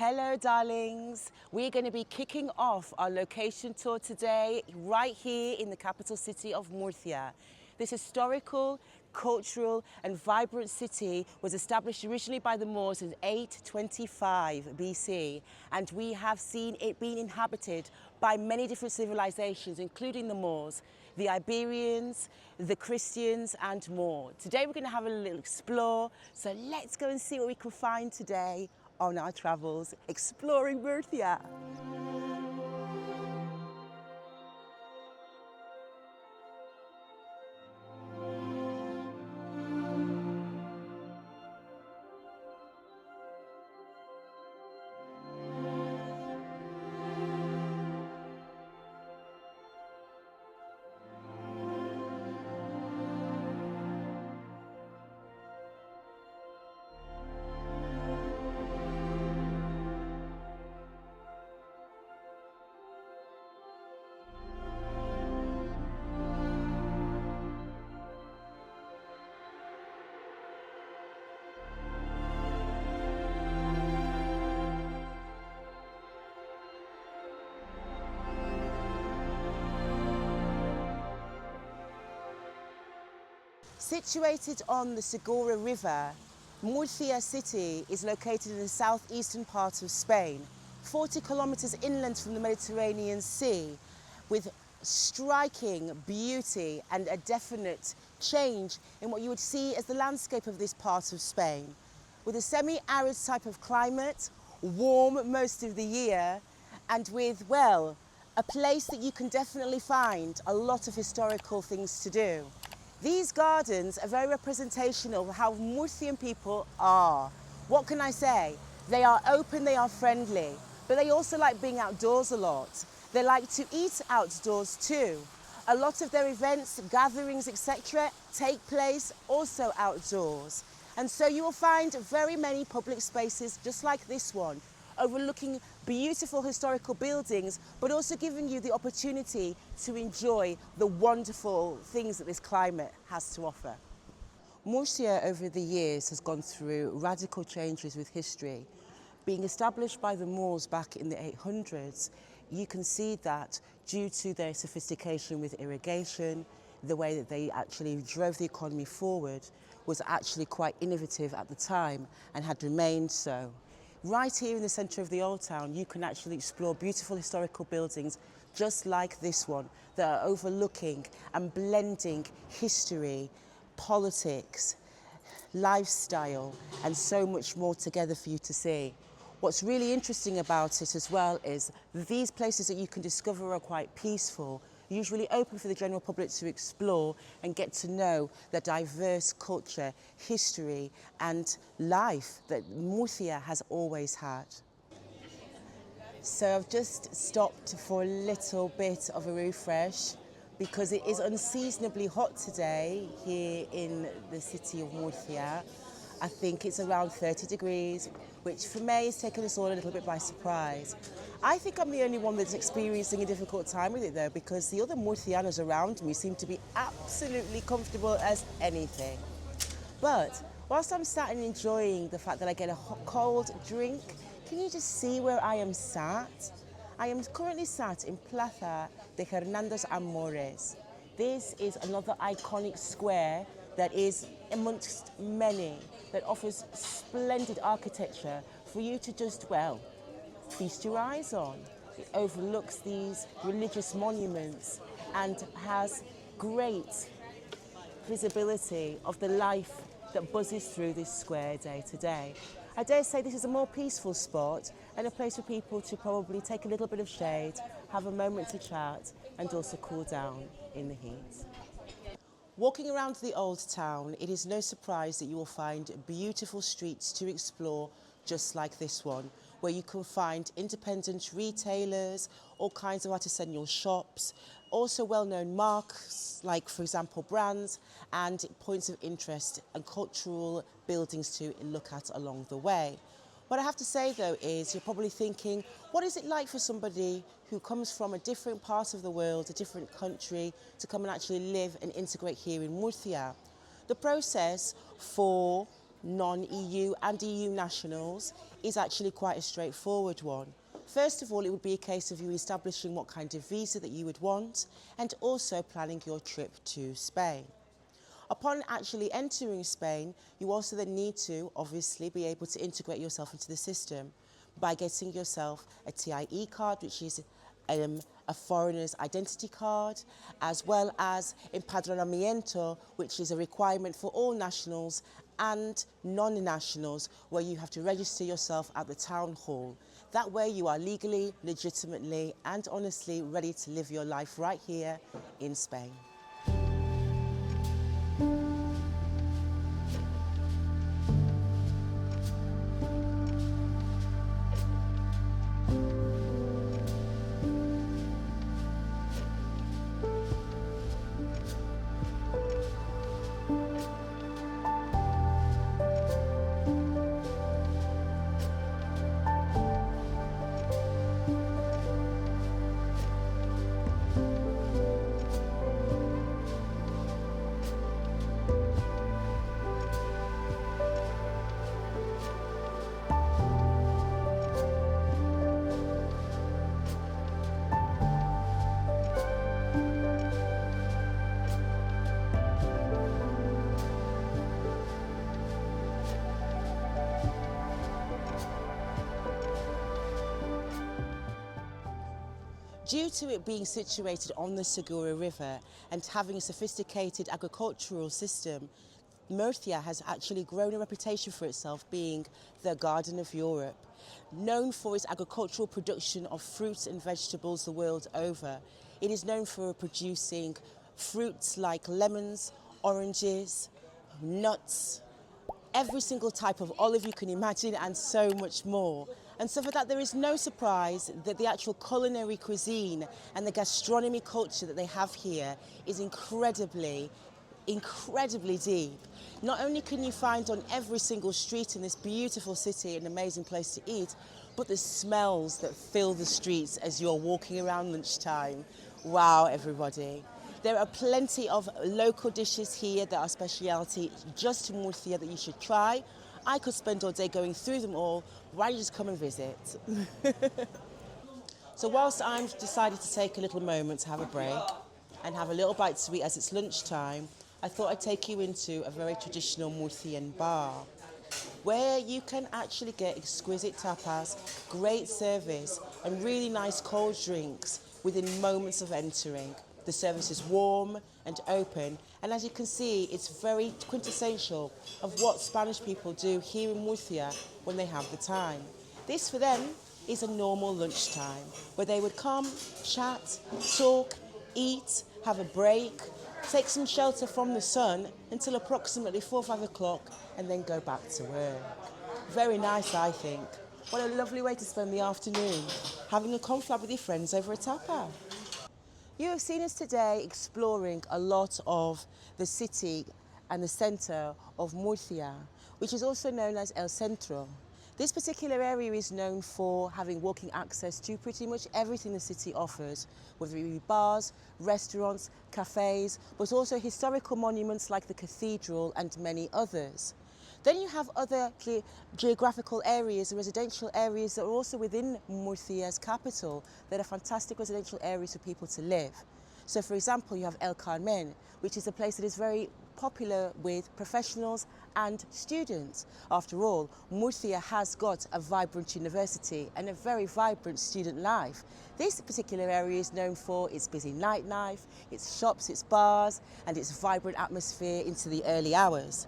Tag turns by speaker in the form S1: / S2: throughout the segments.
S1: Hello darlings, we're going to be kicking off our location tour today right here in the capital city of Murcia. This historical, cultural and vibrant city was established originally by the Moors in 825 BC, and we have seen it being inhabited by many different civilizations including the Moors, the Iberians, the Christians and more. Today we're going to have a little explore, so let's go and see what we can find today on our travels exploring Murcia. Situated on the Segura River, Murcia city is located in the southeastern part of Spain, 40 kilometers inland from the Mediterranean Sea, with striking beauty and a definite change in what you would see as the landscape of this part of Spain. With a semi-arid type of climate, warm most of the year, and with, well, a place that you can definitely find a lot of historical things to do. These gardens are very representational of how Murcian people are. What can I say? They are open, they are friendly, but they also like being outdoors a lot. They like to eat outdoors too. A lot of their events, gatherings, etc. take place also outdoors. And so you will find very many public spaces just like this one, overlooking beautiful historical buildings, but also giving you the opportunity to enjoy the wonderful things that this climate has to offer. Murcia over the years has gone through radical changes with history. Being established by the Moors back in the 800s, you can see that due to their sophistication with irrigation, the way that they actually drove the economy forward was actually quite innovative at the time and had remained so. Right here in the centre of the Old Town, you can actually explore beautiful historical buildings just like this one that are overlooking and blending history, politics, lifestyle and so much more together for you to see. What's really interesting about it as well is these places that you can discover are quite peaceful, usually open for the general public to explore and get to know the diverse culture, history and life that Murcia has always had. So I've just stopped for a little bit of a refresh because it is unseasonably hot today here in the city of Murcia. I think it's around 30 degrees, which for me has taken us all a little bit by surprise. I think I'm the only one that's experiencing a difficult time with it though, because the other Murcianos around me seem to be absolutely comfortable as anything. But whilst I'm sat and enjoying the fact that I get a cold drink, can you just see where I am sat? I am currently sat in Plaza de Hernandez Amores. This is another iconic square that is amongst many that offers splendid architecture for you to just, well, feast your eyes on. It overlooks these religious monuments and has great visibility of the life that buzzes through this square day to day. I dare say this is a more peaceful spot and a place for people to probably take a little bit of shade, have a moment to chat and also cool down in the heat. Walking around the old town, it is no surprise that you will find beautiful streets to explore just like this one, where you can find independent retailers, all kinds of artisanal shops, also well-known marks like, for example, brands and points of interest and cultural buildings to look at along the way. What I have to say though is you're probably thinking, what is it like for somebody who comes from a different part of the world, a different country, to come and actually live and integrate here in Murcia? The process for non-EU and EU nationals is actually quite a straightforward one. First of all, it would be a case of you establishing what kind of visa that you would want and also planning your trip to Spain. Upon actually entering Spain, you also then need to obviously be able to integrate yourself into the system by getting yourself a TIE card, which is a foreigner's identity card, as well as empadronamiento, which is a requirement for all nationals and non-nationals, where you have to register yourself at the town hall. That way you are legally, legitimately and honestly ready to live your life right here in Spain. Due to it being situated on the Segura River and having a sophisticated agricultural system, Murcia has actually grown a reputation for itself being the Garden of Europe. Known for its agricultural production of fruits and vegetables the world over, it is known for producing fruits like lemons, oranges, nuts, every single type of olive you can imagine and so much more. And so for that, there is no surprise that the actual culinary cuisine and the gastronomy culture that they have here is incredibly deep. Not only can you find on every single street in this beautiful city an amazing place to eat, but the smells that fill the streets as you're walking around lunchtime. Wow, everybody. There are plenty of local dishes here that are speciality just to Murcia that you should try. I could spend all day going through them all. Why don't you just come and visit? So whilst I'm decided to take a little moment to have a break and have a little bite to eat as it's lunchtime, I thought I'd take you into a very traditional Murcian bar where you can actually get exquisite tapas, great service and really nice cold drinks within moments of entering. The service is warm and open, and as you can see, it's very quintessential of what Spanish people do here in Murcia when they have the time. This for them is a normal lunchtime, where they would come, chat, talk, eat, have a break, take some shelter from the sun until approximately 4 or 5 o'clock, and then go back to work. Very nice, I think. What a lovely way to spend the afternoon, having a confab with your friends over a tapa. You have seen us today exploring a lot of the city and the centre of Murcia, which is also known as El Centro. This particular area is known for having walking access to pretty much everything the city offers, whether it be bars, restaurants, cafes, but also historical monuments like the Cathedral and many others. Then you have other geographical areas, residential areas that are also within Murcia's capital that are fantastic residential areas for people to live. So for example, you have al-Rahman, which is a place that is very popular with professionals and students. After all, Murcia has got a vibrant university and a very vibrant student life. This particular area is known for its busy nightlife, its shops, its bars, and its vibrant atmosphere into the early hours.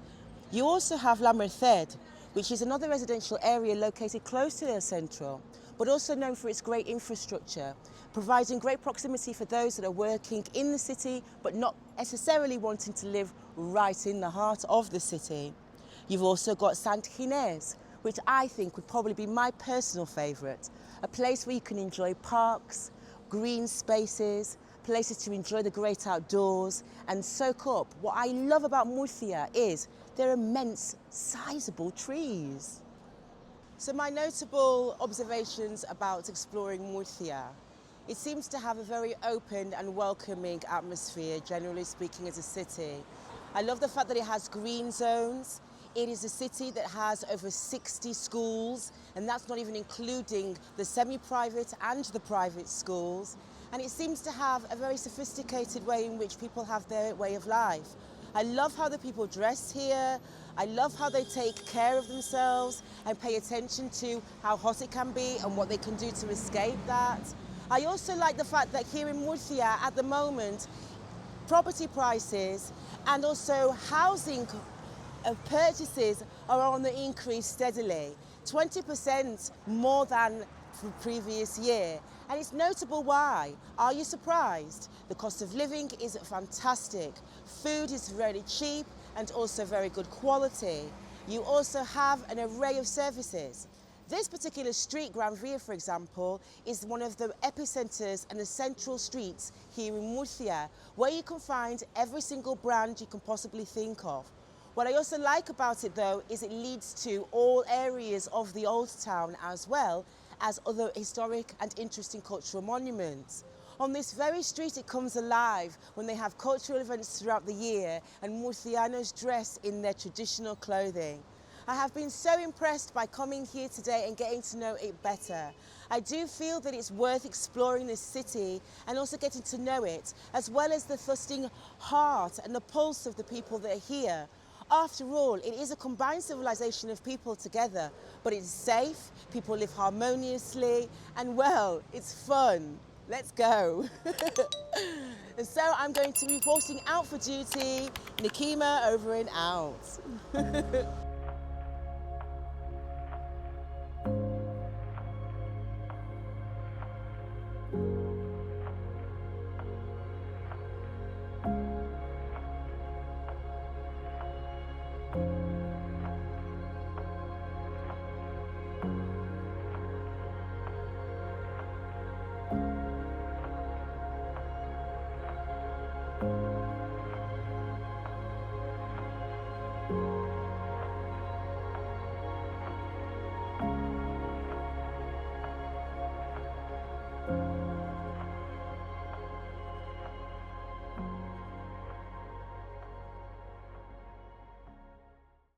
S1: You also have La Merced, which is another residential area located close to El Centro, but also known for its great infrastructure, providing great proximity for those that are working in the city, but not necessarily wanting to live right in the heart of the city. You've also got Sant Ginés, which I think would probably be my personal favourite, a place where you can enjoy parks, green spaces, places to enjoy the great outdoors and soak up. What I love about Murcia is their immense, sizable trees. So my notable observations about exploring Murcia: it seems to have a very open and welcoming atmosphere, generally speaking, as a city. I love the fact that it has green zones. It is a city that has over 60 schools, and that's not even including the semi-private and the private schools. And it seems to have a very sophisticated way in which people have their way of life. I love how the people dress here. I love how they take care of themselves and pay attention to how hot it can be and what they can do to escape that. I also like the fact that here in Murcia at the moment, property prices and also housing purchases are on the increase steadily, 20% more than the previous year. And it's notable why. Are you surprised? The cost of living is fantastic. Food is very cheap and also very good quality. You also have an array of services. This particular street, Gran Via, for example, is one of the epicenters and the central streets here in Murcia, where you can find every single brand you can possibly think of. What I also like about it, though, is it leads to all areas of the old town as well as other historic and interesting cultural monuments. On this very street, it comes alive when they have cultural events throughout the year and Murcianos dress in their traditional clothing. I have been so impressed by coming here today and getting to know it better. I do feel that it's worth exploring this city and also getting to know it, as well as the thirsting heart and the pulse of the people that are here. After all, it is a combined civilization of people together, but it's safe, people live harmoniously, and well, it's fun. Let's go. And so I'm going to be reporting out for duty. Nikima over and out.